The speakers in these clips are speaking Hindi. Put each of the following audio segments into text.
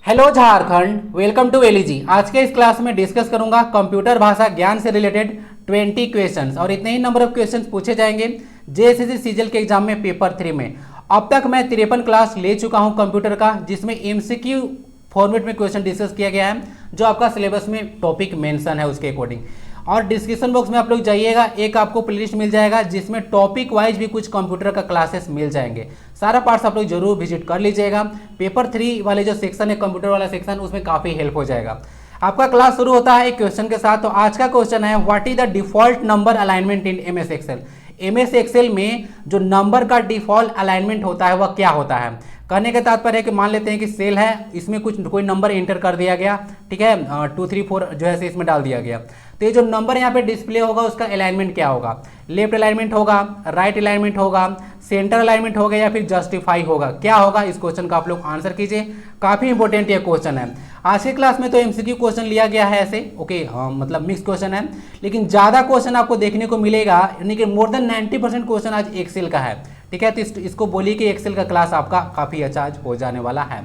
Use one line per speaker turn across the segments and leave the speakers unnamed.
Hello Jharkhand, welcome to LEG. आज के इस क्लास में डिस्कस करूंगा कंप्यूटर भाषा ज्ञान से रिलेटेड 20 क्वेश्चंस और इतने ही नंबर ऑफ क्वेश्चंस पूछे जाएंगे जेएसएससी सीजीएल के एग्जाम में पेपर 3 में। अब तक मैं 53 क्लास ले चुका हूं कंप्यूटर का, जिसमें एमसीक्यू फॉर्मेट में क्वेश्चन डिस्कस किया गया है जो आपका सिलेबस में टॉपिक मेंशन है उसके अकॉर्डिंग। और डिस्क्रिप्शन बॉक्स में आप लोग जाइएगा, एक आपको प्लेलिस्ट मिल जाएगा जिसमें टॉपिक वाइज भी कुछ कंप्यूटर का क्लासेस मिल जाएंगे। सारा पार्ट्स आप लोग जरूर विजिट कर लीजिएगा। पेपर 3 वाले जो सेक्शन है कंप्यूटर वाला सेक्शन, उसमें काफ़ी हेल्प हो जाएगा। आपका क्लास शुरू होता है एक क्वेश्चन के साथ। तो आज का क्वेश्चन है, what is the default number alignment in MS Excel. MS Excel में जो नंबर का डिफॉल्ट अलाइनमेंट होता है वह क्या होता है। कहने का तात्पर्य है कि मान लेते हैं कि सेल है, इसमें कोई नंबर एंटर कर दिया गया, ठीक है, 2 3 4 जो है इसमें डाल दिया गया। तो ये जो नंबर यहाँ पे डिस्प्ले होगा उसका अलाइनमेंट क्या होगा। लेफ्ट अलाइनमेंट होगा, राइट अलाइनमेंट होगा, सेंटर अलाइनमेंट होगा या फिर जस्टिफाई होगा, क्या होगा। इस क्वेश्चन का आप लोग आंसर कीजिए। काफी इंपॉर्टेंट ये क्वेश्चन है। आज के क्लास में तो एमसीक्यू क्वेश्चन लिया गया है ऐसे, ओके, मतलब मिक्स क्वेश्चन है, लेकिन ज्यादा क्वेश्चन आपको देखने को मिलेगा, यानी कि मोर देन 90% क्वेश्चन आज एक्सेल का है, ठीक है। तो इसको बोलिए कि एक्सेल का क्लास आपका काफी अच्छा आज हो जाने वाला है।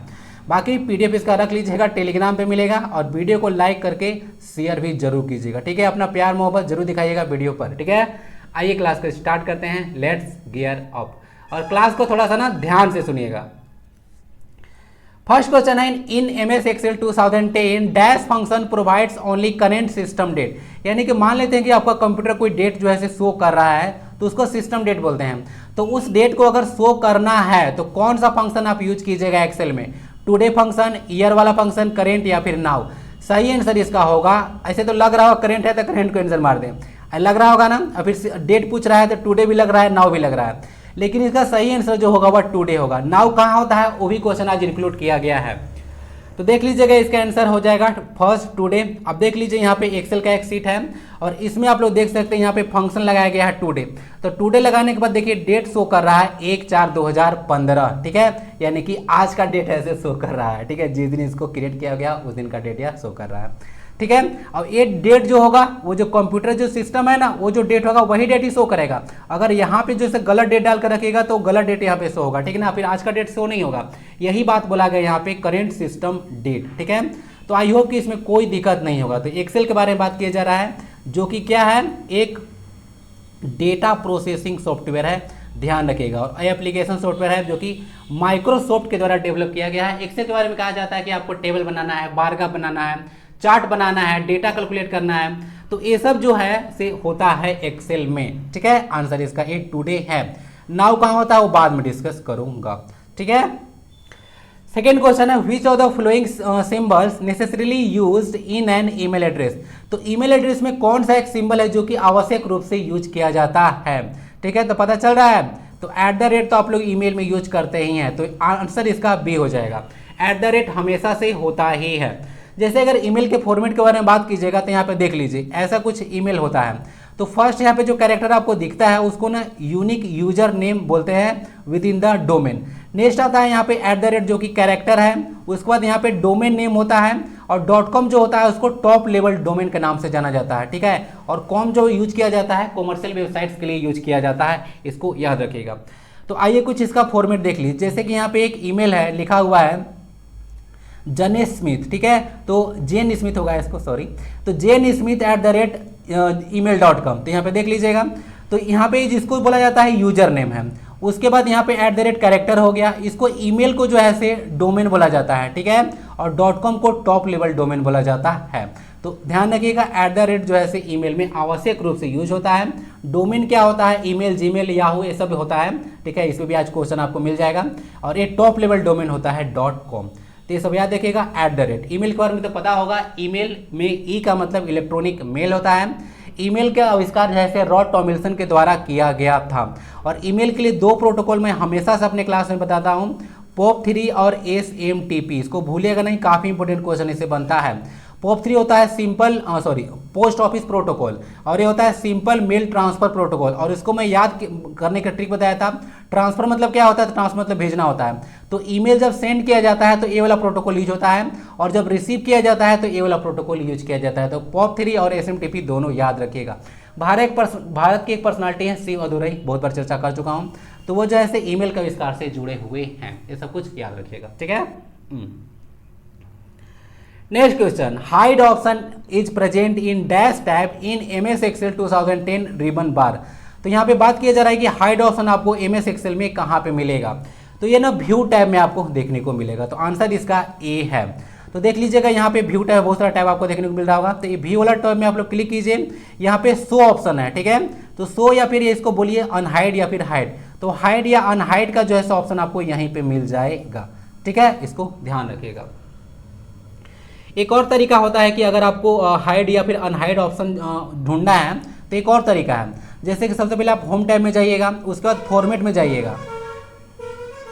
बाकी पीडीएफ इसका रख लीजिएगा, टेलीग्राम पे मिलेगा, और वीडियो को लाइक करके शेयर भी जरूर कीजिएगा, ठीक है। अपना प्यार मोहब्बत जरूर दिखाइएगा वीडियो पर, ठीक है। आइए क्लास को स्टार्ट करते हैं, लेट्स गियर अप। और क्लास को थोड़ा सा ना ध्यान से सुनिएगा। फर्स्ट क्वेश्चन है, in MS Excel 2010 dash function provides only current system date. यानी कि मान लेते हैं कि आपका कंप्यूटर कोई डेट जो है शो कर रहा है तो उसको सिस्टम डेट बोलते हैं। तो उस डेट को अगर शो करना है तो कौन सा फंक्शन आप यूज कीजिएगा एक्सेल में, टुडे फंक्शन, ईयर वाला फंक्शन, करेंट या फिर नाउ। सही आंसर इसका होगा, ऐसे तो लग रहा होगा करेंट है तो करेंट को आंसर मार दें, लग रहा होगा ना। और फिर डेट पूछ रहा है तो टुडे भी लग रहा है, नाउ भी लग रहा है, लेकिन इसका सही आंसर जो होगा वह टुडे होगा। नाउ कहाँ होता है वो भी क्वेश्चन आज इंक्लूड किया गया है। तो देख लीजिएगा, इसका आंसर हो जाएगा फर्स्ट टुडे। अब देख लीजिए यहाँ पे एक्सेल का एक सीट है और इसमें आप लोग देख सकते हैं यहाँ पे फंक्शन लगाया गया है टुडे। तो टुडे लगाने के बाद देखिए डेट शो कर रहा है 1/4/2015, ठीक है, यानी कि आज का डेट ऐसे शो कर रहा है, ठीक है। जिस दिन इसको क्रिएट किया गया उस दिन का डेट यह शो कर रहा है, ठीक है। अब ये डेट जो होगा वो जो कंप्यूटर जो सिस्टम है ना, वो जो डेट होगा वही डेट ही शो करेगा। अगर यहाँ पे जैसे गलत डेट डाल कर रखिएगा तो गलत डेट यहाँ पे शो होगा, ठीक है ना। फिर आज का डेट शो नहीं होगा, यही बात बोला गया यहाँ पे, करेंट सिस्टम डेट, ठीक है। तो आई होप कि इसमें कोई दिक्कत नहीं होगा। तो एक्सेल के बारे में बात किया जा रहा है, जो कि क्या है, एक डेटा प्रोसेसिंग सॉफ्टवेयर है, ध्यान रखिएगा। और एप्लीकेशन सॉफ्टवेयर है जो कि माइक्रोसॉफ्ट के द्वारा डेवलप किया गया है। एक्सेल के बारे में कहा जाता है कि आपको टेबल बनाना है, बार ग्राफ बनाना है, चार्ट बनाना है, डेटा कैलकुलेट करना है, तो ये सब जो है से होता है एक्सेल में, ठीक है। आंसर इसका ए टुडे है। नाउ कहाँ होता है वो बाद में डिस्कस करूंगा, ठीक है। सेकेंड क्वेश्चन है, which of the following symbols necessarily used in an email address. तो ईमेल एड्रेस में कौन सा एक सिंबल है जो कि आवश्यक रूप से यूज किया जाता है, ठीक है। तो पता चल रहा है, तो @ तो आप लोग ईमेल में यूज करते ही हैं, तो आंसर इसका बी हो जाएगा। @ हमेशा से होता ही है। जैसे अगर ईमेल के फॉर्मेट के बारे में बात कीजिएगा तो यहाँ पे देख लीजिए, ऐसा कुछ ईमेल होता है। तो फर्स्ट यहाँ पे जो कैरेक्टर आपको दिखता है उसको ना यूनिक यूजर नेम बोलते हैं with in the domain. Next आता है यहाँ पे @ जो कि कैरेक्टर है। उसके बाद यहाँ पे डोमेन नेम होता है, और .com जो होता है उसको टॉप लेवल डोमेन के नाम से जाना जाता है, ठीक है। और कॉम जो यूज किया जाता है कॉमर्शियल वेबसाइट्स के लिए यूज किया जाता है, इसको याद रखिएगा। तो आइए कुछ इसका फॉर्मेट देख लीजिए। जैसे कि यहाँ पे एक ईमेल है, लिखा हुआ है जने स्मिथ, ठीक है, तो जेन स्मिथ होगा इसको, सॉरी, तो जेन स्मिथ @email.com। तो यहाँ पे देख लीजिएगा, तो यहाँ पे जिसको बोला जाता है यूजर नेम है। उसके बाद यहाँ पे @ कैरेक्टर हो गया, इसको ईमेल को जो है से डोमेन बोला जाता है, ठीक है, और .com को टॉप लेवल डोमेन बोला जाता है। तो ध्यान रखिएगा, @ जो है से ईमेल में आवश्यक रूप से यूज होता है। डोमेन क्या होता है, ईमेल, जीमेल, याहू, ये सब होता है, ठीक है। इसमें भी आज क्वेश्चन आपको मिल जाएगा। और ये टॉप लेवल डोमेन होता है .com। तो ये सब याद रखिएगा। @ ईमेल के बारे में तो पता होगा, ईमेल में ई का मतलब इलेक्ट्रॉनिक मेल होता है। ईमेल का आविष्कार जैसे रॉड टॉमिल्सन के द्वारा किया गया था। और ईमेल के लिए 2 प्रोटोकॉल मैं हमेशा से अपने क्लास में बताता हूँ, POP3 और SMTP। इसको भूलिएगा नहीं, काफ़ी इंपॉर्टेंट क्वेश्चन इससे बनता है। POP3 होता है पोस्ट ऑफिस प्रोटोकॉल, और ये होता है सिंपल मेल ट्रांसफर प्रोटोकॉल। और इसको मैं याद करने का ट्रिक बताया था। ट्रांसफर मतलब क्या होता है, ट्रांसफर मतलब भेजना होता है। तो ईमेल जब सेंड किया जाता है तो ये वाला प्रोटोकॉल यूज होता है, और जब रिसीव किया जाता है तो ये वाला प्रोटोकॉल यूज किया जाता है। तो POP3 और SMTP दोनों याद रखिएगा। भारत की एक पर्सनालिटी है शिव अदुरई, बहुत बार चर्चा कर चुका हूँ, तो वो जो है ईमेल का आविष्कार से जुड़े हुए हैं। ये सब कुछ याद रखिएगा, ठीक है। Next question, hide option is present in dash tab in MS Excel 2010 ribbon bar. तो यहाँ पे बात किया जा रहा है कि हाइड ऑप्शन आपको MS Excel में कहाँ पे मिलेगा, तो ये ना व्यू टैब में आपको देखने को मिलेगा। तो आंसर इसका ए है। तो देख लीजिएगा यहाँ पे व्यू टैब, बहुत सारा टैब आपको देखने को मिल रहा होगा। तो ये व्यू वाला टैब में आप लोग क्लिक कीजिए, यहाँ पे शो ऑप्शन है, ठीक है। तो शो या फिर ये इसको बोलिए अनहाइड या फिर हाइड, तो हाइड या अनहाइड का जो है ऑप्शन आपको यहीं पे मिल जाएगा, ठीक है, इसको ध्यान रखिएगा। एक और तरीका होता है कि अगर आपको हाइड या फिर अनहाइड ऑप्शन ढूंढना है तो एक और तरीका है, जैसे कि सबसे पहले आप होम टैब में जाइएगा, उसके बाद फॉर्मेट में जाइएगा,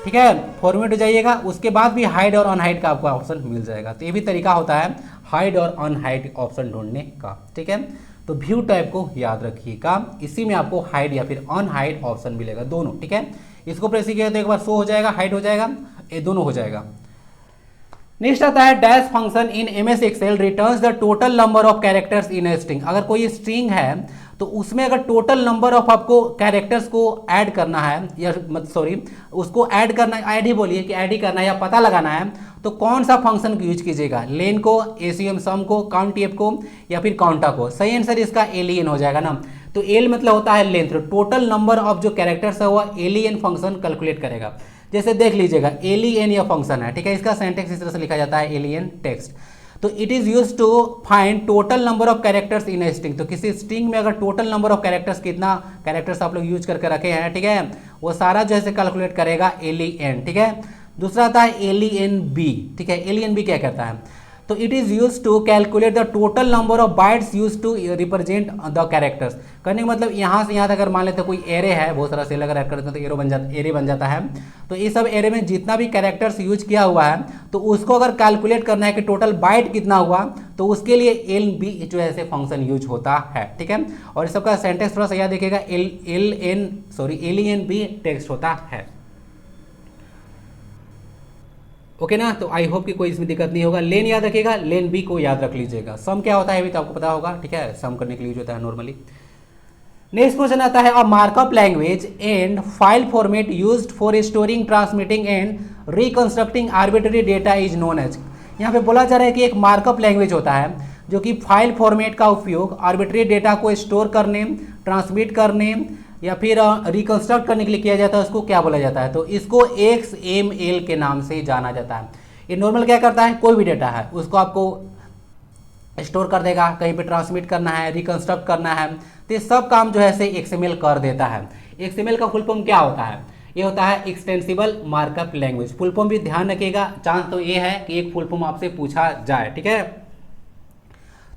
ठीक है, फॉर्मेट में जाइएगा, उसके बाद भी हाइड और अनहाइड का आपको ऑप्शन मिल जाएगा। तो ये भी तरीका होता है हाइड और अनहाइड ऑप्शन ढूंढने का, ठीक है। तो व्यू टैब को याद रखिएगा, इसी में आपको हाइड या फिर अनहाइड ऑप्शन मिलेगा, दोनों, ठीक है। इसको प्रेस किया तो एक बार शो हो जाएगा, हाइड हो जाएगा, ये दोनों हो जाएगा। नेक्स्ट आता है dash function in MS Excel returns the total number of characters in a string. अगर कोई स्ट्रिंग है तो उसमें अगर टोटल नंबर ऑफ आपको कैरेक्टर्स को ऐड करना है, या सॉरी उसको ऐड करना, ऐड ही बोलिए कि ऐड ही करना है या पता लगाना है, तो कौन सा फंक्शन यूज कीजिएगा, लेन को, ACM सम को, काउंट को, या फिर काउंटा को। सही आंसर इसका एलियन हो जाएगा ना। तो एल मतलब होता है लेंथ, टोटल नंबर ऑफ जो कैरेक्टर्स है वह एलियन फंक्शन कैलकुलेट करेगा। जैसे देख लीजिएगा एलियन या फंक्शन है, ठीक है, इसका सिंटैक्स इस तरह से लिखा जाता है एलियन टेक्स्ट। तो it is use to find total number of characters in a string. तो किसी स्ट्रिंग में अगर टोटल नंबर ऑफ कैरेक्टर्स, कितना कैरेक्टर्स आप लोग यूज करके रखे हैं, ठीक है, वो सारा जो है कैलकुलेट करेगा एलियन, ठीक है। दूसरा आता है एलियन बी, ठीक है, एलियन बी क्या करता है, तो it is use to calculate the total number of bytes use to represent the characters. कहने का मतलब यहाँ से यहाँ तक अगर मान लेते कोई एरे है, बहुत सारा सेल अगर ऐड करते हैं तो एरे बन जाता है। तो इस सब एरे में जितना भी कैरेक्टर्स यूज किया हुआ है, तो उसको अगर कैलकुलेट करना है कि टोटल बाइट कितना हुआ, तो उसके लिए LB जो है फंक्शन यूज होता है, ठीक है। और इस सबका सेंटेंस थोड़ा सा याद देखिएगा, एलियन बी टेक्स्ट होता है, ओके ना। तो आई होप कि कोई इसमें दिक्कत नहीं होगा। लेन याद रखिएगा, लेन बी को याद रख लीजिएगा। सम क्या होता है अभी तो आपको पता होगा, ठीक है, सम करने के लिए यूज होता है नॉर्मली। नेक्स्ट क्वेश्चन आता है, a markup language and file format used for storing, transmitting and reconstructing arbitrary data is known as. यहाँ पे बोला जा रहा है कि एक मार्कअप लैंग्वेज होता है जो कि फाइल फॉर्मेट का उपयोग आर्बिट्ररी डेटा को स्टोर करने, ट्रांसमिट करने या फिर रिकंस्ट्रक्ट करने के लिए किया जाता है, उसको क्या बोला जाता है, तो इसको XML के नाम से जाना जाता है। ये नॉर्मल क्या करता है, कोई भी डेटा है उसको आपको स्टोर कर देगा, कहीं पे ट्रांसमिट करना है, रिकंस्ट्रक्ट करना है, तो ये सब काम जो है XML कर देता है। XML का फुल फॉर्म क्या होता है, ये होता है extensible markup language. Full form भी ध्यान रखिएगा, चांस तो ये है कि एक फुल फॉर्म आपसे पूछा जाए, ठीक है।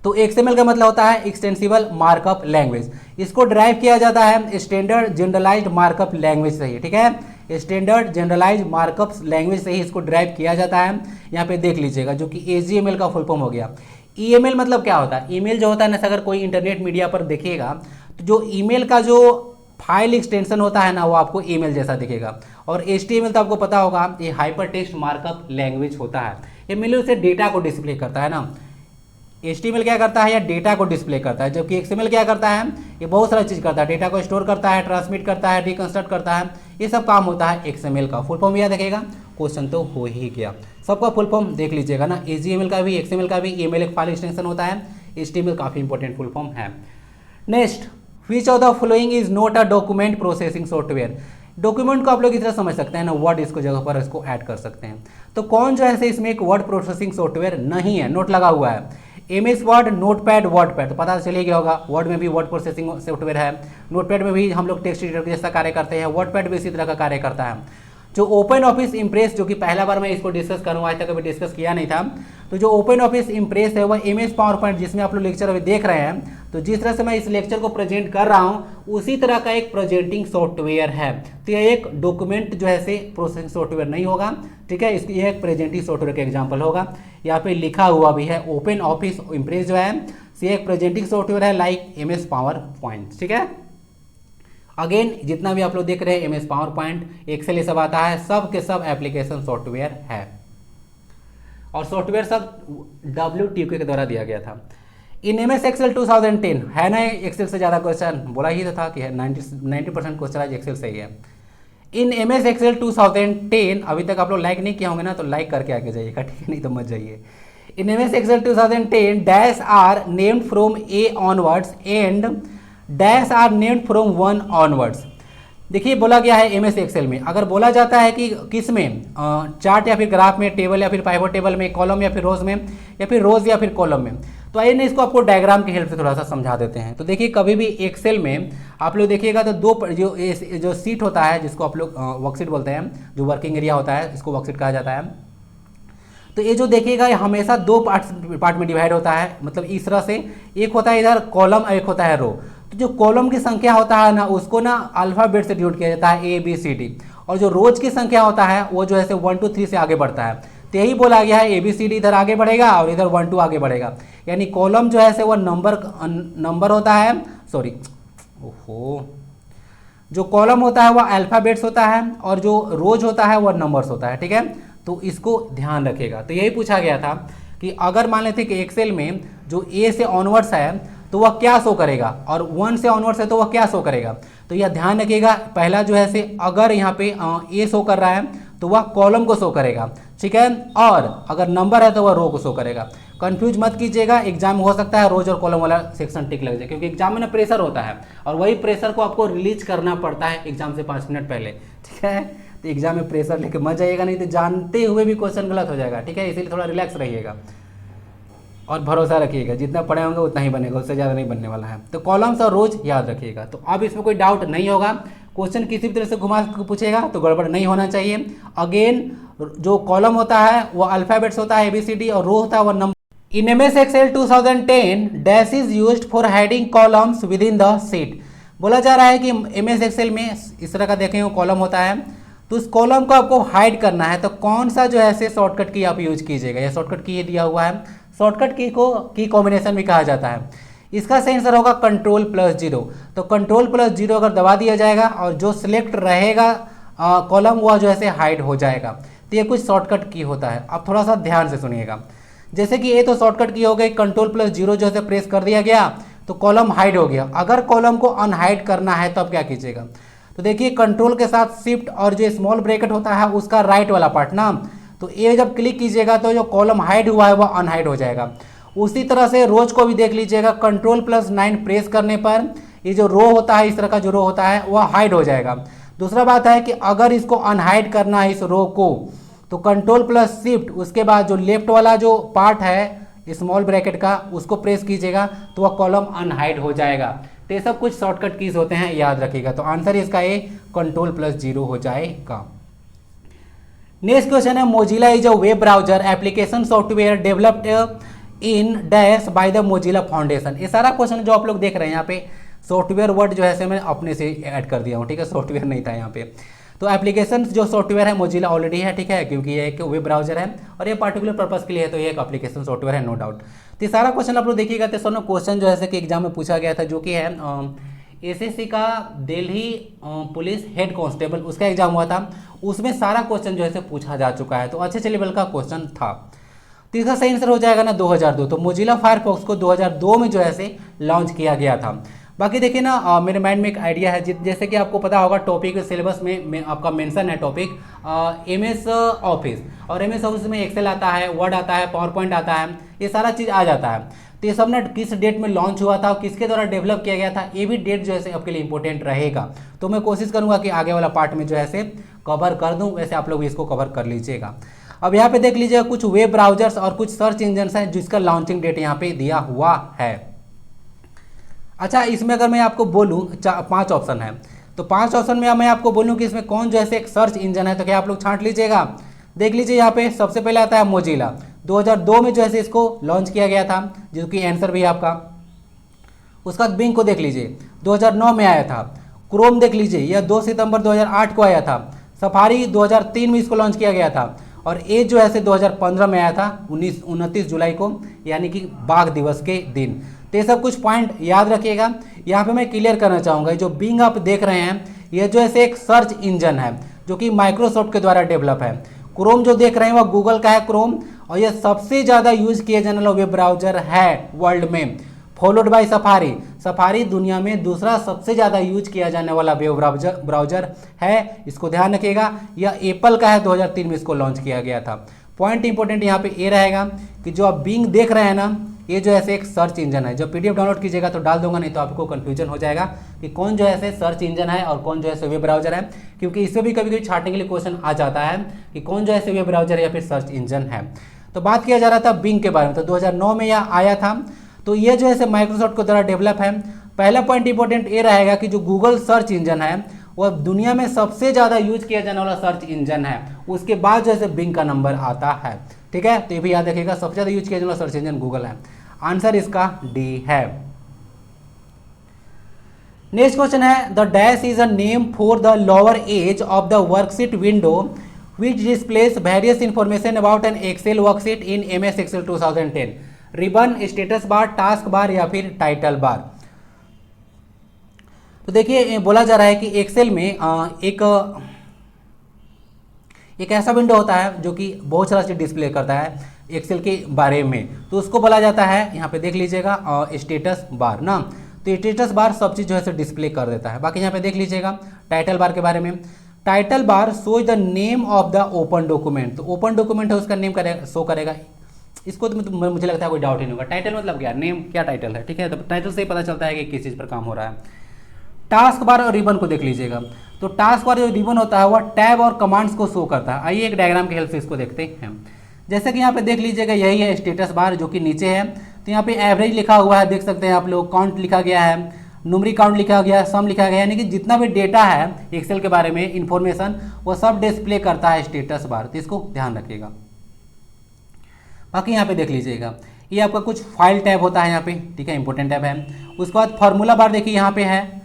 तो XML का मतलब होता है एक्सटेंसिबल मार्कअप लैंग्वेज। इसको ड्राइव किया जाता है स्टैंडर्ड जनरलाइज्ड मार्कअप लैंग्वेज से ही, ठीक है, स्टैंडर्ड जनरलाइज्ड मार्कअप लैंग्वेज से ही इसको ड्राइव किया जाता है। यहाँ पे देख लीजिएगा, जो कि AGML का फुल फॉर्म हो गया। EML मतलब क्या होता है, ईमेल जो होता है ना, अगर कोई इंटरनेट मीडिया पर देखिएगा तो जो ईमेल का जो फाइल एक्सटेंशन होता है ना, वो आपको ईमेल जैसा दिखेगा। और HTML तो आपको पता होगा, ये हाइपर टेक्स्ट मार्कअप लैंग्वेज होता है। ये मिल से डेटा को डिस्प्ले करता है ना, HTML क्या करता है, या डेटा को डिस्प्ले करता है, जबकि XML क्या करता है, ये बहुत सारा चीज़ करता है, डेटा को स्टोर करता है, ट्रांसमिट करता है, रिकंस्ट्रक्ट करता है, ये सब काम होता है XML का। फुल फॉर्म याद रखेगा, क्वेश्चन तो हो ही गया। सबका फुल फॉर्म देख लीजिएगा ना, AGML का भी, XML का भी, email एक फाइल एक्सटेंशन होता है, HTML काफ़ी इंपॉर्टेंट फुल फॉर्म है। Next, which of the following is not a document processing software. Document को आप लोग इस तरह समझ सकते हैं ना, वर्ड इसको जगह पर इसको ऐड कर सकते हैं। तो कौन जो है इसमें एक वर्ड प्रोसेसिंग सॉफ्टवेयर नहीं है, नोट लगा हुआ है। MS वर्ड, नोटपैड, वर्डपैड, तो पता चल गया होगा, वर्ड में भी वर्ड प्रोसेसिंग सॉफ्टवेयर है, नोटपैड में भी हम लोग टेक्स्ट एडिटर जैसा कार्य करते हैं, वर्डपैड भी इसी तरह का कार्य करता है। जो ओपन ऑफिस इम्प्रेस, जो कि पहला बार मैं इसको डिस्कस करूँगा, आज तक कभी डिस्कस किया नहीं था, तो जो ओपन ऑफिस इम्प्रेस है वह MS पावर पॉइंट, जिसमें आप लोग लेक्चर अभी देख रहे हैं, तो जिस तरह से मैं इस लेक्चर को प्रेजेंट कर रहा हूँ उसी तरह का एक प्रेजेंटिंग सॉफ्टवेयर है। तो यह एक डॉक्यूमेंट जो है प्रोसेसिंग सॉफ्टवेयर नहीं होगा, ठीक है, इसकी एक प्रेजेंटिंग सॉफ्टवेयर का एग्जाम्पल होगा। यहाँ पे लिखा हुआ भी है, ओपन ऑफिस इम्प्रेस जो है एक प्रेजेंटिंग सॉफ्टवेयर है लाइक MS पावर पॉइंट, ठीक है। अगेन जितना भी आप लोग देख रहे हैं MS पावर पॉइंट, एक्सेल ये सब आता है, सब के सब एप्लीकेशन सॉफ्टवेयर है, और सॉफ्टवेयर सब WTK के द्वारा दिया गया था। इन MS Excel 2010 है ना, एक्सेल से ज़्यादा क्वेश्चन बोला ही तो था कि 90% क्वेश्चन आज एक्सेल से ही है। इन MS Excel 2010, अभी तक आप लोग लाइक नहीं किया होंगे ना, तो लाइक करके आगे जाइएगा, ठीक है, नहीं तो मत जाइए। In MS Excel 2010, dash are named from A onwards and dash are named from 1 onwards. देखिए बोला गया है एमएस एक्सेल में, अगर बोला जाता है कि किस में, चार्ट या फिर ग्राफ में, टेबल या फिर पाइवट टेबल में, कॉलम या फिर रोज में, या फिर रोज या फिर कॉलम में, तो आइए ना इसको आपको डायग्राम की हेल्प से थोड़ा सा समझा देते हैं। तो देखिए कभी भी एक्सेल में आप लोग देखिएगा तो दो जो सीट होता है जिसको आप लोग वर्कशीट बोलते हैं, जो वर्किंग एरिया होता है इसको वर्कशीट कहा जाता है। तो ये जो देखिएगा ये हमेशा दो पार्ट में डिवाइड होता है, मतलब इस तरह से एक होता है इधर कॉलम और एक होता है रो। तो जो कॉलम की संख्या होता है ना उसको ना अल्फाबेट से डिनोट किया जाता है ABCD, और जो रोज की संख्या होता है वो जो है 1 2 3 से आगे बढ़ता है। तो यही बोला गया है ABCD इधर आगे बढ़ेगा और इधर 1 2 आगे बढ़ेगा, यानी कॉलम जो है वो नंबर होता है, सॉरी ओहो, जो कॉलम होता है वह अल्फाबेट्स होता है और जो रोज होता है वह नंबर्स होता है, ठीक है। तो इसको ध्यान रखिएगा। तो यही पूछा गया था कि अगर मान लेते कि एक्सेल में जो A से ऑनवर्ड्स है तो वह क्या शो करेगा और 1 से ऑनवर्ड्स है तो वह क्या शो करेगा। तो यह ध्यान रखिएगा, पहला जो है से अगर यहाँ पे A शो कर रहा है तो वह कॉलम को शो करेगा, ठीक है, और अगर नंबर है तो वह रो को शो करेगा। कंफ्यूज मत कीजिएगा, एग्जाम में हो सकता है रोज और कॉलम वाला सेक्शन टिक लग जाए, क्योंकि एग्जाम में ना प्रेशर होता है और वही प्रेशर को आपको रिलीज करना पड़ता है एग्जाम से 5 मिनट पहले, ठीक है। तो एग्जाम में प्रेशर लेके मत जाइएगा, नहीं तो जानते हुए भी क्वेश्चन गलत हो जाएगा, ठीक है। इसीलिए थोड़ा रिलैक्स रहिएगा और भरोसा रखिएगा, जितना पढ़े होंगे उतना ही बनेगा, उससे ज़्यादा नहीं बनने वाला है। तो कॉलम्स और रोज याद रखिएगा। तो अब इसमें कोई डाउट नहीं होगा, क्वेश्चन किसी भी तरह से घुमा के पूछेगा तो गड़बड़ नहीं होना चाहिए। अगेन जो कॉलम होता है वो अल्फाबेट्स होता है ABCD और रो होता है वो number. In MS Excel 2010 dash is used for heading columns with in the sheet. बोला जा रहा है कि MS Excel में इस तरह का देखें कॉलम होता है, तो उस कॉलम को आपको हाइड करना है, तो कौन सा जो है शॉर्टकट की आप यूज कीजिएगा। यह शॉर्टकट की दिया हुआ है, शॉर्टकट की को की कॉम्बिनेशन भी कहा जाता है। इसका सही आंसर होगा Ctrl+0। तो Ctrl+0 अगर दबा दिया जाएगा और जो सिलेक्ट रहेगा कॉलम वह जो है हाइड हो जाएगा। तो ये कुछ शॉर्टकट की होता है, आप थोड़ा सा ध्यान से सुनिएगा। जैसे कि ये तो शॉर्टकट की हो गई, Ctrl+0 जो है प्रेस कर दिया गया तो कॉलम हाइड हो गया। अगर कॉलम को अनहाइड करना है तो आप क्या कीजिएगा, तो देखिए कंट्रोल के साथ शिफ्ट और जो स्मॉल ब्रैकेट होता है उसका राइट वाला पार्ट ना, तो ये जब क्लिक कीजिएगा तो जो कॉलम हाइड हुआ है वह अनहाइड हो जाएगा। उसी तरह से रोज को भी देख लीजिएगा, Ctrl+9 प्रेस करने पर ये जो रो होता है, इस तरह का जो रो होता है वह हाइड हो जाएगा। दूसरा बात है कि अगर इसको अनहाइड करना है इस रो को, तो Ctrl+Shift उसके बाद जो लेफ्ट वाला जो पार्ट है स्मॉल ब्रैकेट का उसको प्रेस कीजिएगा तो वह कॉलम अनहाइड हो जाएगा। तो ये सब कुछ शॉर्टकट कीज होते हैं, याद रखिएगा। तो आंसर इसका ये Ctrl+0 हो जाएगा। नेक्स्ट क्वेश्चन है, Mozilla is a web browser application software developed in dash by the Mozilla foundation. ये सारा क्वेश्चन जो आप लोग देख रहे हैं यहाँ पे सॉफ्टवेयर वर्ड जो है मैं अपने से ऐड कर दिया हूँ, ठीक है, सॉफ्टवेयर नहीं था यहाँ पे। तो एप्लीकेशन जो सॉफ्टवेयर है मोजिला ऑलरेडी है, ठीक है, क्योंकि ये एक वेब ब्राउजर है और ये पर्टिकुलर पर्पस के लिए है, तो ये एक एप्लीकेशन सॉफ्टवेयर है, नो डाउट। तो सारा क्वेश्चन आप लोग देखिएगा। तो सर क्वेश्चन जो है कि एग्जाम में पूछा गया था, जो कि है SSC का दिल्ली पुलिस हेड कांस्टेबल, उसका एग्जाम हुआ था, उसमें सारा क्वेश्चन जो है पूछा जा चुका है, तो अच्छे लेवल का क्वेश्चन था। तो इसका सही आंसर हो जाएगा ना 2002। तो मोजिला फायरफॉक्स को 2002 में जो है लॉन्च किया गया था। बाकी देखिए ना मेरे माइंड में एक आइडिया है, जैसे कि आपको पता होगा टॉपिक सिलेबस में आपका मेंशन है टॉपिक MS ऑफिस, और MS ऑफिस में एक्सेल आता है, वर्ड आता है, पावर पॉइंट आता है, ये सारा चीज़ आ जाता है। तो ये सब ना किस डेट में लॉन्च हुआ था, किसके द्वारा डेवलप किया गया था, ये भी डेट जो है आपके लिए इंपॉर्टेंट रहेगा। तो मैं कोशिश करूंगा कि आगे वाला पार्ट में जो है कवर कर दूं, वैसे आप लोग भी इसको कवर कर लीजिएगा। अब यहाँ पे देख लीजिएगा कुछ वेब ब्राउजर्स और कुछ सर्च इंजन हैं जिसका लॉन्चिंग डेट यहाँ पे दिया हुआ है। अच्छा, इसमें अगर मैं आपको बोलूँ 5 ऑप्शन है, तो 5 ऑप्शन में मैं आपको बोलूँ कि इसमें कौन जो है एक सर्च इंजन है, तो क्या आप लोग छांट लीजिएगा। देख लीजिए यहाँ पे सबसे पहले आता है मोजिला, 2002 में जो है इसको लॉन्च किया गया था, जो कि आंसर भी है आपका। उसका बिंग को देख लीजिए 2009 में आया था। क्रोम देख लीजिए यह 2 सितंबर 2008 को आया था। सफारी 2003 में इसको लॉन्च किया गया था, और एज जो है 2015 में आया था 29 जुलाई को, यानी कि बाघ दिवस के दिन। तो ये सब कुछ पॉइंट याद रखिएगा। यहाँ पे मैं क्लियर करना चाहूँगा, जो बिंग आप देख रहे हैं ये जो है एक सर्च इंजन है जो कि माइक्रोसॉफ्ट के द्वारा डेवलप है। क्रोम जो देख रहे हैं वह गूगल का है क्रोम, और यह सबसे ज़्यादा यूज किए जाने वाला वेब ब्राउजर है वर्ल्ड में, फॉलोड बाय सफारी। सफारी दुनिया में दूसरा सबसे ज़्यादा यूज किया जाने वाला वेब ब्राउजर है, इसको ध्यान रखिएगा। यह एप्पल का है, 2003 में इसको लॉन्च किया गया था। पॉइंट इंपॉर्टेंट यहाँ पे ये रहेगा कि जो आप बिंग देख रहे हैं ना, ये जो ऐसे एक सर्च इंजन है। जब पीडीएफ डाउनलोड कीजिएगा तो डाल दूंगा, नहीं तो आपको कन्फ्यूजन हो जाएगा कि कौन जो है सर्च इंजन है और कौन जो है वेब ब्राउजर है, क्योंकि इससे भी कभी कभी छाटने के लिए क्वेश्चन आ जाता है कि कौन जो है वेब ब्राउजर या फिर सर्च इंजन है। तो बात किया जा रहा था बिंग के बारे में, तो 2009 में यह आया था। तो ये जो है माइक्रोसॉफ्ट के द्वारा डेवलप है। पहला पॉइंट इंपॉर्टेंट ये रहेगा कि जो गूगल सर्च इंजन है वह दुनिया में सबसे ज़्यादा यूज किया जाने वाला सर्च इंजन है, उसके बाद जो है बिंग का नंबर आता है। ठीक है, तो ये भी याद रखिएगा, सबसे ज़्यादा यूज किया जाने वाला सर्च इंजन गूगल है। आंसर इसका डी है। नेक्स्ट क्वेश्चन है, the dash is a name for the lower edge of the worksheet window which displays various information about an Excel worksheet in MS Excel 2010। Ribbon, status bar, task bar या फिर टाइटल बार। तो देखिए बोला जा रहा है कि एक्सेल में एक ऐसा विंडो होता है जो कि बहुत सारा चीज डिस्प्ले करता है एक्सेल के बारे में, तो उसको बोला जाता है, यहाँ पे देख लीजिएगा, स्टेटस बार ना। तो स्टेटस बार सब चीज़ जो है डिस्प्ले कर देता है। बाकी यहाँ पे देख लीजिएगा टाइटल बार के बारे में। Title bar shows the name of the open document, तो ओपन डॉक्यूमेंट है उसका नेम करेगा, शो करेगा। इसको तो मुझे लगता है कोई डाउट ही नहीं होगा। टाइटल मतलब क्या, नेम क्या टाइटल है। ठीक है, तो टाइटल से ही पता चलता है कि किस चीज़ पर काम हो रहा है। टास्क बार और रिबन को देख लीजिएगा, तो टास्क बार जो रिबन होता है वह टैब और कमांड्स को शो करता है। आइए एक डायग्राम की हेल्प से इसको देखते हैं। जैसे कि यहाँ पे देख लीजिएगा, यही है स्टेटस बार जो कि नीचे है। तो यहाँ पे एवरेज लिखा हुआ है, देख सकते हैं आप लोग, काउंट लिखा गया है, नुमरी काउंट लिखा गया है, सम लिखा गया है, यानी कि जितना भी डेटा है एक्सेल के बारे में इंफॉर्मेशन वो सब डिस्प्ले करता है स्टेटस बार, तो इसको ध्यान रखिएगा। बाकी यहाँ पे देख लीजिएगा, ये आपका कुछ फाइल टैब होता है यहाँ पे, ठीक है, इंपॉर्टेंट टैब है। उसके बाद फार्मूला बार देखिए यहाँ पे है,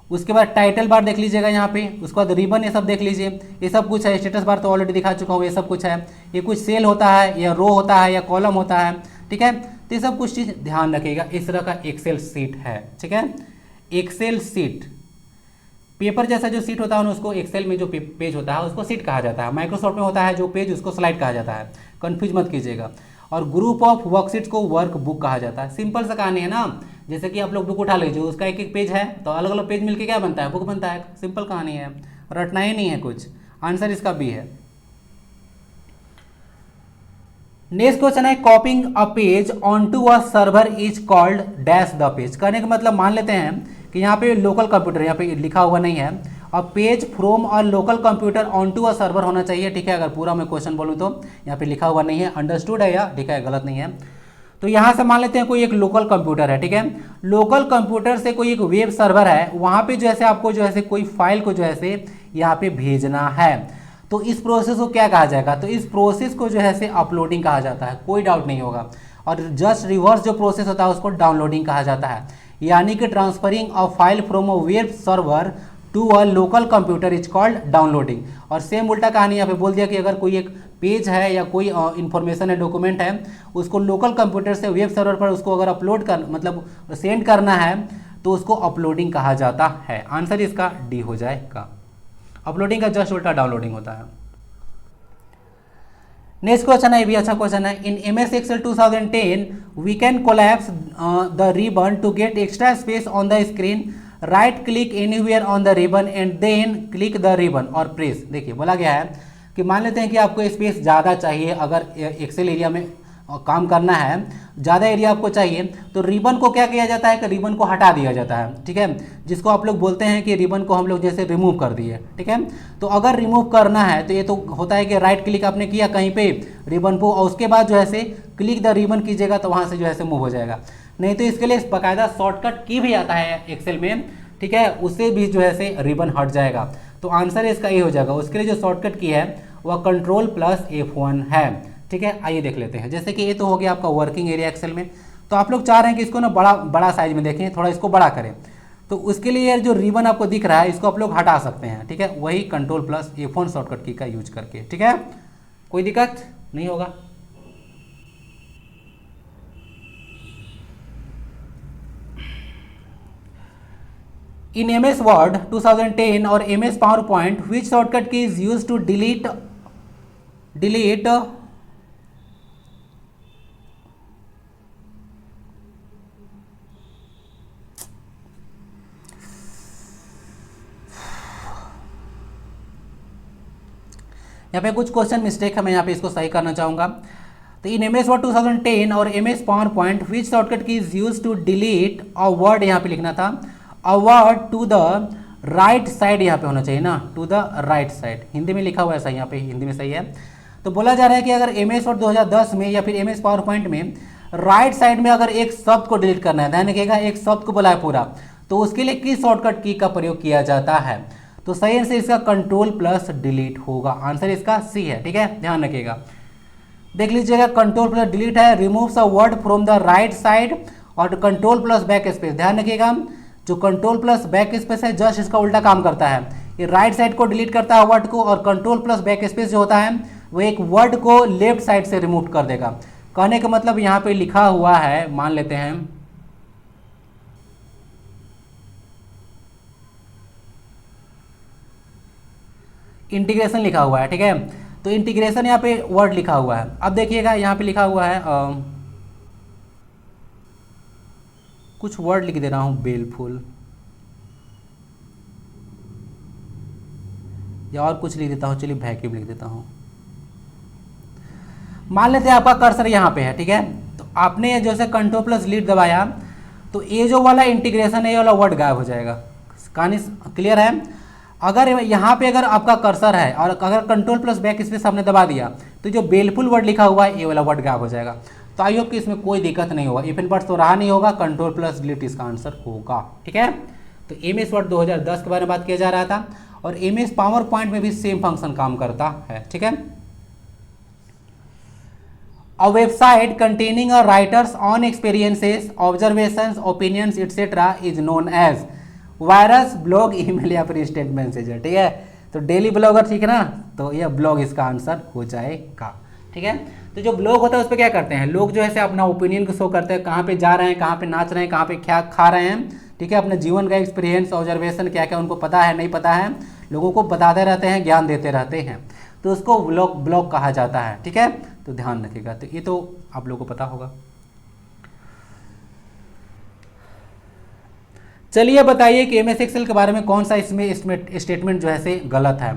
उसके बाद टाइटल बार देख लीजिएगा यहाँ पे, उसके बाद रिबन, ये सब देख लीजिए, ये सब कुछ है। स्टेटस बार तो ऑलरेडी दिखा चुका हूँ, ये सब कुछ है। ये कुछ सेल होता है या रो होता है या कॉलम होता है, ठीक है। तो ये सब कुछ चीज़ ध्यान रखिएगा। इस तरह का एक्सेल सीट है, ठीक है। एक्सेल सीट, पेपर जैसा जो सीट होता है ना, उसको एक्सेल में जो पेज होता है उसको सीट कहा जाता है। माइक्रोसॉफ्ट में होता है जो पेज, उसको स्लाइड कहा जाता है, कंफ्यूज मत कीजिएगा। और ग्रुप ऑफ वर्कशीट्स को वर्क बुक कहा जाता है। सिंपल सा कहानी है ना, जैसे कि आप लोग बुक उठा लीजिए, उसका एक एक पेज है, तो अलग अलग पेज मिलके क्या बनता है, बुक बनता है। सिंपल कहानी है, रटना ही नहीं है कुछ। आंसर इसका बी है। नेक्स्ट क्वेश्चन है, कॉपिंग a page onto a server is called dash the page. कहने का मतलब, मान लेते हैं कि यहाँ पे लोकल कंप्यूटर, यहाँ पे लिखा हुआ नहीं है, और page from a local computer onto a server होना चाहिए, ठीक है। अगर पूरा मैं क्वेश्चन बोलूँ तो यहाँ पे लिखा हुआ नहीं है, अंडरस्टूड है या, ठीक है, गलत नहीं है। तो यहाँ से मान लेते हैं कोई एक लोकल कंप्यूटर है, ठीक है। लोकल कंप्यूटर से कोई एक वेब सर्वर है, वहाँ पे जो है आपको जो है कोई फाइल को जो है यहाँ पे भेजना है। तो इस प्रोसेस को क्या कहा जाएगा, तो इस प्रोसेस को जो है अपलोडिंग कहा जाता है, कोई डाउट नहीं होगा। और जस्ट रिवर्स जो प्रोसेस होता है उसको डाउनलोडिंग कहा जाता है। यानी कि transferring a file from a web server to a local computer is called downloading. और सेम उल्टा कहानी यहाँ पे बोल दिया कि अगर कोई एक पेज है या कोई इंफॉर्मेशन है, डॉक्यूमेंट है, उसको लोकल कंप्यूटर से वेब सर्वर पर उसको अगर अपलोड कर, मतलब सेंड करना है, तो उसको अपलोडिंग कहा जाता है। आंसर इसका डी हो जाएगा। अपलोडिंग का जस्ट उल्टा डाउनलोडिंग होता है। नेक्स्ट क्वेश्चन है, ये भी अच्छा क्वेश्चन है। In MS Excel 2010 we can collapse the ribbon to get extra space on the screen. Right click anywhere on the ribbon and then click the ribbon और प्रेस। देखिए बोला गया है कि मान लेते हैं कि आपको स्पेस ज़्यादा चाहिए, अगर एक्सेल एरिया में काम करना है, ज़्यादा एरिया आपको चाहिए, तो रिबन को क्या किया जाता है कि रिबन को हटा दिया जाता है, ठीक है। जिसको आप लोग बोलते हैं कि रिबन को हम लोग जैसे रिमूव कर दिए, ठीक है। तो अगर रिमूव करना है तो ये तो होता है कि राइट क्लिक आपने किया कहीं पे रिबन को, और उसके बाद जो है क्लिक द रिबन कीजिएगा, तो वहाँ से जो है मूव हो जाएगा। नहीं तो इसके लिए बाकायदा शॉर्टकट की भी आता है एक्सेल में, ठीक है, उससे भी जो है रिबन हट जाएगा। तो आंसर इसका ये हो जाएगा। उसके लिए जो शॉर्टकट की है वह Ctrl+F1 है, ठीक है। आइए देख लेते हैं। जैसे कि ये तो हो गया आपका वर्किंग एरिया एक्सेल में, तो आप लोग चाह रहे हैं कि इसको ना बड़ा साइज में देखें, थोड़ा इसको बड़ा करें, तो उसके लिए जो रिबन आपको दिख रहा है इसको आप लोग हटा सकते हैं, ठीक है, वही Ctrl+F1 शॉर्टकट की का यूज करके, ठीक है। कोई दिक्कत नहीं होगा। इन MS Word 2010 और MS PowerPoint which shortcut key is used to delete यहाँ पे कुछ क्वेश्चन मिस्टेक है, मैं यहाँ पे इसको सही करना चाहूँगा। तो इन MS Word 2010 और MS PowerPoint which shortcut key is use to delete a word, यहाँ पे लिखना था a word to the right side, यहाँ पे होना चाहिए ना, to the right side, Hindi में लिखा हुआ है सही, यहाँ पे हिंदी में सही है। तो बोला जा रहा है कि अगर MS Word 2010 में या फिर MS PowerPoint में राइट साइड में अगर एक शब्द को डिलीट करना है, ध्यान रखिएगा एक शब्द को बोला है पूरा, तो उसके लिए किस शॉर्टकट की का प्रयोग किया जाता है? तो सही आंसर इसका कंट्रोल+डिलीट होगा, आंसर इसका सी है, ठीक है, ध्यान रखिएगा। देख लीजिएगा कंट्रोल+डिलीट है, removes a word from the right side, और कंट्रोल+बैक स्पेस, ध्यान रखिएगा जो कंट्रोल+बैक स्पेस है जस्ट इसका उल्टा काम करता है, ये राइट साइड को डिलीट करता है वर्ड को, और कंट्रोल+बैक स्पेस जो होता है वो एक वर्ड को लेफ्ट साइड से रिमूव कर देगा। कहने का मतलब यहाँ पे लिखा हुआ है, मान लेते हैं इंटीग्रेशन लिखा हुआ है, ठीक है, तो इंटीग्रेशन यहाँ पे वर्ड लिखा हुआ है। अब देखिएगा यहाँ पे लिखा हुआ है कुछ वर्ड लिख दे रहा हूँ, बेलफुल या और कुछ लिख देता हूँ, चलिए वैक्यूम लिख देता हूँ। मान लेते हैं आपका कर्सर यहाँ पे है, ठीक है, तो आपने जैसे कंट्रोल+डिलीट दबाया तो ये जो वाला इंटीग्रेशन है ये वाला वर्ड गायब हो जाएगा। कहानी क्लियर है? अगर यहाँ पे अगर आपका कर्सर है और अगर कंट्रोल+बैक स्पेस आपने दबा दिया तो जो बेलफुल वर्ड लिखा हुआ है ये वाला वर्ड गायब हो जाएगा। तो आई होप कि इसमें कोई दिक्कत नहीं होगा, इफ वर्ड तो रहा नहीं होगा, कंट्रोल+डिलीट इसका आंसर होगा, ठीक है। तो MS Word 2010 के बारे में बात किया जा रहा था, और MS PowerPoint में भी सेम फंक्शन काम करता है, ठीक है। A website containing a writer's own experiences, observations, opinions, etc. is known as virus, blog, email या फिर स्टेट मैसेजर, ठीक है। तो डेली ब्लॉगर, ठीक है ना, तो यह ब्लॉग इसका आंसर हो जाएगा, ठीक है। तो जो ब्लॉग होता है उस पर क्या करते हैं लोग, जो है अपना ओपिनियन को शो करते हैं, कहाँ पे जा रहे हैं, कहाँ पे नाच रहे हैं, कहाँ पे क्या खा रहे हैं, ठीक है, अपने जीवन का एक्सपीरियंस, ऑब्जर्वेशन क्या क्या उनको पता है नहीं पता है, लोगों को बताते रहते हैं, ज्ञान देते रहते हैं, तो उसको ब्लॉग कहा जाता है, ठीक है। तो ध्यान रखिएगा, तो ये तो आप लोगों को पता होगा। चलिए बताइए कि MS Excel के बारे में कौन सा इसमें स्टेटमेंट जो है से गलत है।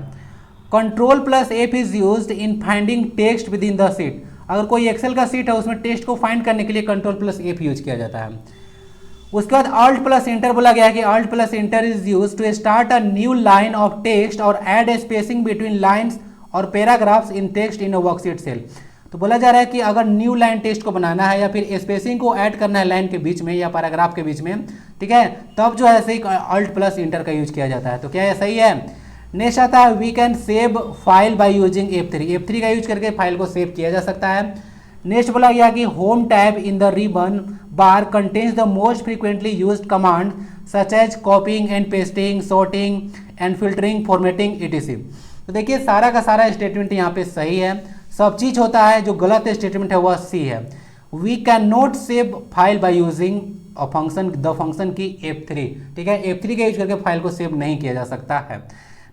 Control F is used in finding text within the sheet. अगर कोई एक्सेल का सीट है उसमें टेक्स्ट को फाइंड करने के लिए कंट्रोल+F यूज किया जाता है। उसके बाद Alt+Enter बोला गया है कि Alt+Enter is use to start a new line of text और ऐड स्पेसिंग बिटवीन लाइन्स और paragraphs in text in a worksheet cell. तो बोला जा रहा है कि अगर न्यू लाइन टेक्स्ट को बनाना है या फिर स्पेसिंग को ऐड करना है लाइन के बीच में या पैराग्राफ के बीच में, ठीक है, तब जो है सही Alt+Enter का यूज किया जाता है। तो क्या ये सही है? नेक्स्ट आता है we can save file by using F3 का यूज करके फाइल को सेव किया जा सकता है। नेक्स्ट बोला गया कि home tab in the ribbon bar contains the most frequently used command such as copying and pasting, sorting and filtering, formatting etc। तो देखिए सारा का सारा स्टेटमेंट यहाँ पे सही है, सब चीज होता है, जो गलत स्टेटमेंट है वह सी है। We can not save file by using a function, the function key F3, ठीक है, F3 का यूज करके फाइल को सेव नहीं किया जा सकता है।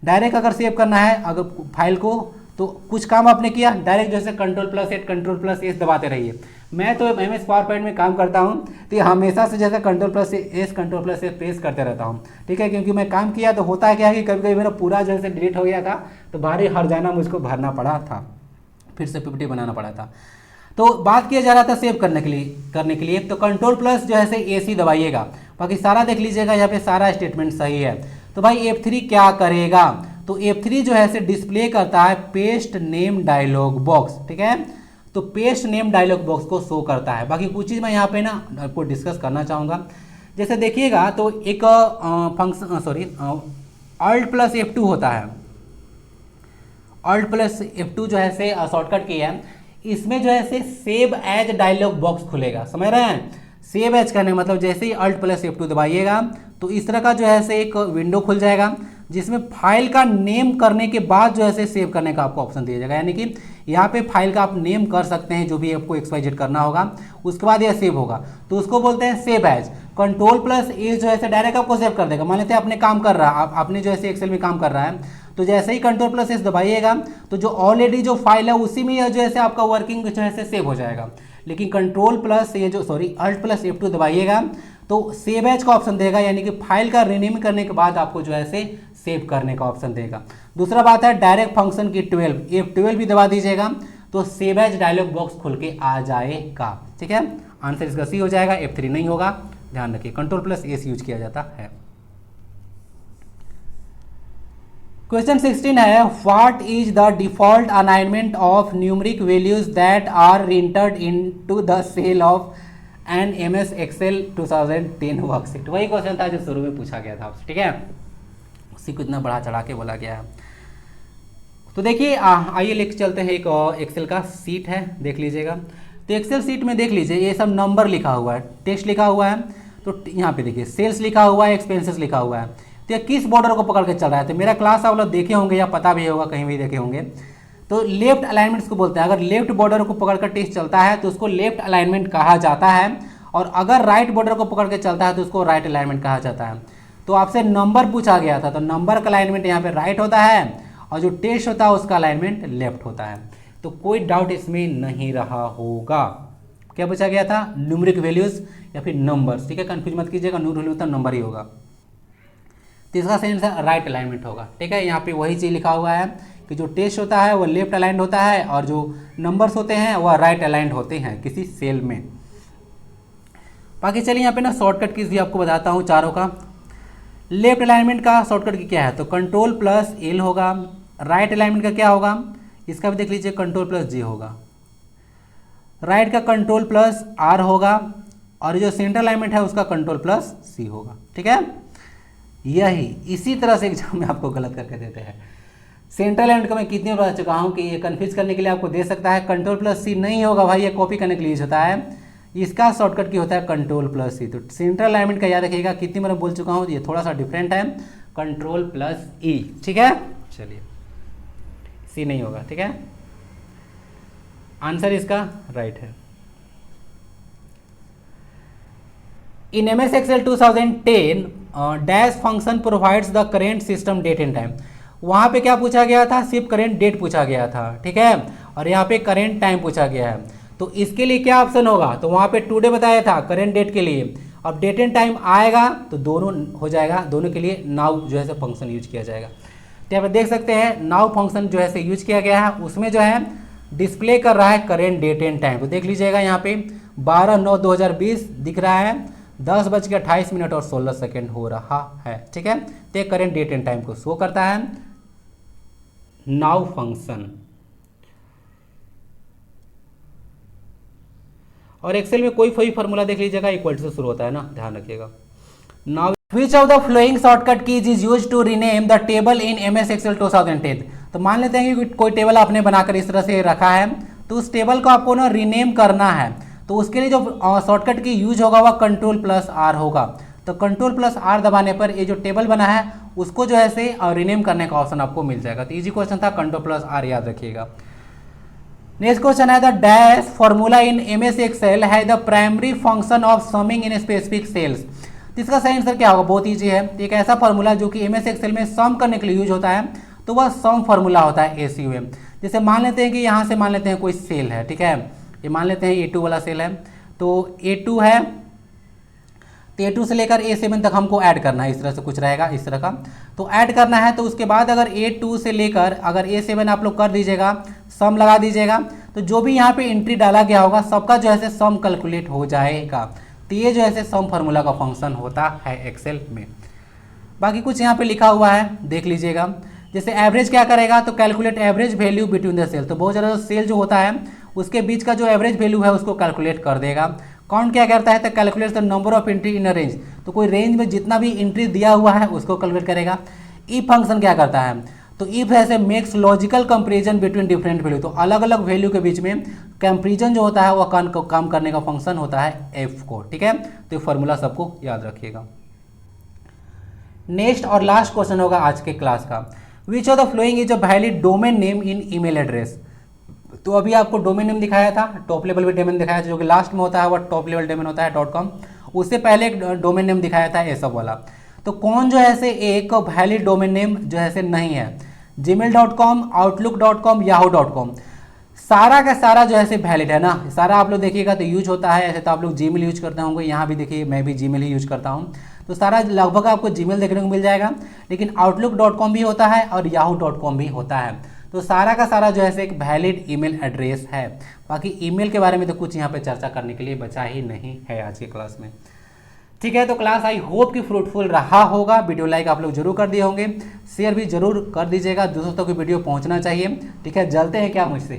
डायरेक्ट अगर सेव करना है अगर फाइल को, तो कुछ काम आपने किया डायरेक्ट जैसे कंट्रोल+8 कंट्रोल+S दबाते रहिए। मैं तो MS PowerPoint में काम करता हूँ तो हमेशा से जैसे कंट्रोल+S कंट्रोल+S प्रेस करते रहता हूँ, ठीक है, क्योंकि मैं काम किया तो होता है क्या है कि कभी कभी मेरा पूरा जैसे डिलीट हो गया था तो भारी हर्जाना मुझको भरना पड़ा था, फिर से PPT बनाना पड़ा था। तो बात किया जा रहा था सेव करने के लिए तो कंट्रोल+ जो है से AC दबाइएगा, बाकी सारा देख लीजिएगा, यहाँ पे सारा स्टेटमेंट सही है। तो भाई F3 क्या करेगा? तो F3 जो है से डिस्प्ले करता है पेस्ट नेम डायलॉग बॉक्स, ठीक है, तो पेस्ट नेम डायलॉग बॉक्स को शो करता है। बाकी कुछ चीज़ मैं यहाँ पे ना आपको डिस्कस करना चाहूँगा। जैसे देखिएगा तो एक फंक्शन Alt+F2 होता है, Alt+F2 जो है से शॉर्टकट की है, इसमें जो है से सेव एज डायलॉग बॉक्स खुलेगा, समझ रहे हैं। सेव एज करने मतलब जैसे ही Alt+F2 दबाइएगा तो इस तरह का जो है से एक विंडो खुल जाएगा जिसमें फाइल का नेम करने के बाद जो है से सेव करने का आपको ऑप्शन दिया जाएगा, यानी कि यहाँ पे फाइल का आप नेम कर सकते हैं जो भी आपको XYZ करना होगा, उसके बाद यह सेव होगा, तो उसको बोलते हैं सेव एज। कंट्रोल+A जो है से डायरेक्ट आपको सेव कर देगा। मान लेते हैं आपने काम कर रहा है, आपने जो है एक्सेल में काम कर रहा है, तो जैसे ही कंट्रोल+S दबाइएगा तो जो ऑलरेडी जो फाइल है उसी में जो है आपका वर्किंग जो है सेव हो जाएगा। लेकिन Alt+F2 दबाइएगा तो सेव एज का ऑप्शन देगा, यानी कि फाइल का रीनेम करने के बाद आपको जो है से सेव करने का ऑप्शन देगा। दूसरा बात है डायरेक्ट फंक्शन की 12, F12 भी दबा दीजिएगा तो सेव एज डायलॉग बॉक्स खुल के आ जाएगा। ठीक है, आंसर इसका सी हो जाएगा, F3 नहीं होगा, ध्यान रखिए। Ctrl+S यूज किया जाता है। क्वेश्चन 16 है, what is the default alignment of numeric values that are entered into the cell of an MS Excel 2010 worksheet. वही क्वेश्चन था जो शुरू में पूछा गया था आपसे। ठीक है, उसी को इतना बढ़ा चढ़ा के बोला गया है। तो देखिए आइए लेके चलते हैं, एक एक्सेल का सीट है, देख लीजिएगा। तो एक्सेल सीट में देख लीजिए ये सब नंबर लिखा हुआ है, टेक्स्ट लिखा हुआ है। तो यहाँ पे देखिए सेल्स लिखा हुआ है, एक्सपेंसेस लिखा हुआ है। तो ये किस बॉर्डर को पकड़ के चल रहा है? तो मेरा क्लास आप लोग देखे होंगे या पता भी होगा, कहीं भी देखे होंगे। तो लेफ्ट अलाइनमेंट को बोलते हैं। अगर लेफ्ट बॉर्डर को पकड़ कर टेक्स्ट चलता है तो उसको लेफ्ट अलाइनमेंट कहा जाता है, और अगर राइट बॉर्डर को पकड़ के चलता है तो उसको राइट अलाइनमेंट कहा जाता है। तो आपसे नंबर पूछा गया था, तो नंबर का अलाइनमेंट यहाँ पे राइट होता है, और जो टेक्स्ट होता है उसका अलाइनमेंट लेफ्ट होता है। तो कोई डाउट इसमें नहीं रहा होगा। क्या पूछा गया था? न्यूमेरिक वैल्यूज या फिर नंबर्स। ठीक है, कंफ्यूज मत कीजिएगा, न्यूमेरिक वैल्यू तो नंबर ही होगा। तो इसका सही आंसर राइट अलाइनमेंट होगा। ठीक है, यहाँ पे वही चीज़ लिखा हुआ है कि जो टेक्स्ट होता है वो लेफ्ट अलाइंड होता है, और जो नंबर्स होते हैं वह राइट अलाइंड होते हैं किसी सेल में। बाकी चलिए यहाँ पे ना शॉर्टकट कीज भी आपको बताता हूँ चारों का। लेफ्ट अलाइनमेंट का शॉर्टकट की क्या है? तो Ctrl+L होगा। राइट अलाइनमेंट का क्या होगा? इसका भी देख लीजिए, Ctrl+J होगा। राइट का Ctrl+R होगा, और जो सेंटर अलाइनमेंट है उसका Ctrl+C होगा। ठीक है, यही इसी तरह से एग्जाम में आपको गलत करके देते हैं। सेंटर अलाइनमेंट का मैं कितनी बार बता चुका हूँ कि ये कन्फ्यूज करने के लिए आपको दे सकता है। Ctrl+C नहीं होगा भाई, ये कॉपी करने के लिए यूज होता है। इसका शॉर्टकट की होता है Ctrl+C। तो सेंट्रल अलाइनमेंट का याद रखिएगा, कितनी बार बोल चुका हूँ, ये थोड़ा सा डिफरेंट है, Ctrl+E। ठीक है, चलिए सी नहीं होगा। ठीक है, आंसर इसका राइट है। In MS Excel 2010 dash function provides the current system date and time. वहाँ पे क्या पूछा गया था? सिर्फ करेंट डेट पूछा गया था। ठीक है, और यहाँ पे करेंट टाइम पूछा गया है। तो इसके लिए क्या ऑप्शन होगा? तो वहाँ पे टुडे बताया था करेंट डेट के लिए। अब डेट एंड टाइम आएगा तो दोनों हो जाएगा, दोनों के लिए नाउ जो है फंक्शन यूज किया जाएगा। तो यहाँ पे देख सकते हैं नाउ फंक्शन जो है यूज किया गया है, उसमें जो है डिस्प्ले कर रहा है करेंट डेट एंड टाइम। तो देख लीजिएगा यहाँ पे 12/9/2020 दिख रहा है, 10:28 और 16 सेकेंड हो रहा है। ठीक है, तो करेंट डेट एंड टाइम को शो करता है नाउ फंक्शन। और एक्सेल में कोई फॉर्मूला देख लीजिएगा इक्वल टू से शुरू होता है ना, ध्यान रखिएगा। Now which of the following shortcut keys is used to rename the table in MS Excel 2010। तो मान लेते हैं कि कोई टेबल आपने बनाकर इस तरह से रखा है, तो उस टेबल को आपको ना रीनेम करना है। तो उसके लिए जो शॉर्टकट की यूज होगा वह Ctrl+R होगा। तो Ctrl+R दबाने पर ये जो टेबल बना है उसको जो है से रीनेम करने का ऑप्शन आपको मिल जाएगा। तो इजी क्वेश्चन था, Ctrl+R याद रखिएगा। नेक्स्ट क्वेश्चन है, the dash formula in MS Excel है the primary function of summing in specific sales. तो इसका सही आंसर क्या होगा? बहुत ईजी है। एक ऐसा फॉर्मूला जो कि MS Excel में सम करने के लिए यूज होता है, तो वह सम फॉर्मूला होता है SUM। जैसे मान लेते हैं कि यहाँ से मान लेते हैं कोई सेल है। ठीक है, ये मान लेते हैं A2 वाला सेल है, तो A2 है, तो A2 से लेकर A7 तक हमको ऐड करना है। इस तरह से कुछ रहेगा, इस तरह का तो ऐड करना है। तो उसके बाद अगर A2 से लेकर अगर A7 आप लोग कर दीजिएगा, सम लगा दीजिएगा, तो जो भी यहाँ पे एंट्री डाला गया होगा सबका जो है सम कैलकुलेट हो जाएगा। तो ये जो है सम फार्मूला का फंक्शन होता है एक्सेल में। बाकी कुछ यहाँ पे लिखा हुआ है, देख लीजिएगा। जैसे एवरेज क्या करेगा? तो calculate average value between the cell. तो बहुत ज़्यादा सेल जो होता है उसके बीच का जो एवरेज वैल्यू है उसको कैलकुलेट कर देगा। काउंट क्या करता है? तो calculate the number of entry in a range. तो कोई रेंज में जितना भी एंट्री दिया हुआ है उसको कैलकुलेट करेगा। इफ फंक्शन क्या करता है? तो इफ ऐसे makes logical comparison between different value. तो अलग अलग वैल्यू के बीच में कंपेरिजन जो होता है वह काम करने का फंक्शन होता है एफ को। ठीक है, तो ये फॉर्मूला सबको याद रखिएगा। नेक्स्ट और लास्ट क्वेश्चन होगा आज के क्लास का, which of the following is a valid domain name in email address. तो अभी आपको डोमेन नेम दिखाया था, टॉप लेवल पे डोमेन दिखाया था, जो कि लास्ट में होता है वह टॉप लेवल डोमेन होता है .com। उससे पहले एक डोमेन नेम दिखाया था ये सब वाला। तो कौन जो है से एक वैलिड डोमेन नेम जो है से नहीं है? gmail.com, outlook.com, yahoo.com। सारा का सारा जो है वैलिड है ना, सारा आप लोग देखिएगा तो यूज होता है। ऐसे तो आप लोग जीमेल यूज करते होंगे, यहाँ भी देखिए मैं भी जीमेल ही यूज करता हूँ, तो सारा लगभग आपको जीमेल देखने को मिल जाएगा। लेकिन outlook.com भी होता है और yahoo.com भी होता है। तो सारा का सारा जो है एक वैलिड ईमेल एड्रेस है। बाकी ईमेल के बारे में तो कुछ यहाँ पे चर्चा करने के लिए बचा ही नहीं है आज की क्लास में। ठीक है, तो क्लास आई होप कि फ्रूटफुल रहा होगा। वीडियो लाइक आप लोग जरूर कर दिए होंगे, शेयर भी जरूर कर दीजिएगा, दूसरों तक वीडियो पहुंचना चाहिए। ठीक है, जलते हैं क्या मुझसे?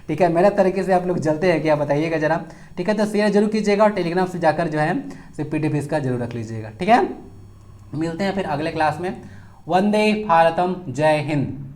ठीक है, मेरे तरीके से आप लोग जलते हैं क्या, बताइएगा जरा। ठीक है, तो शेयर जरूर कीजिएगा और टेलीग्राम से जाकर जो है PDF इसका जरूर रख लीजिएगा। ठीक है, मिलते हैं फिर अगले क्लास में। वंदे भारतम, जय हिंद।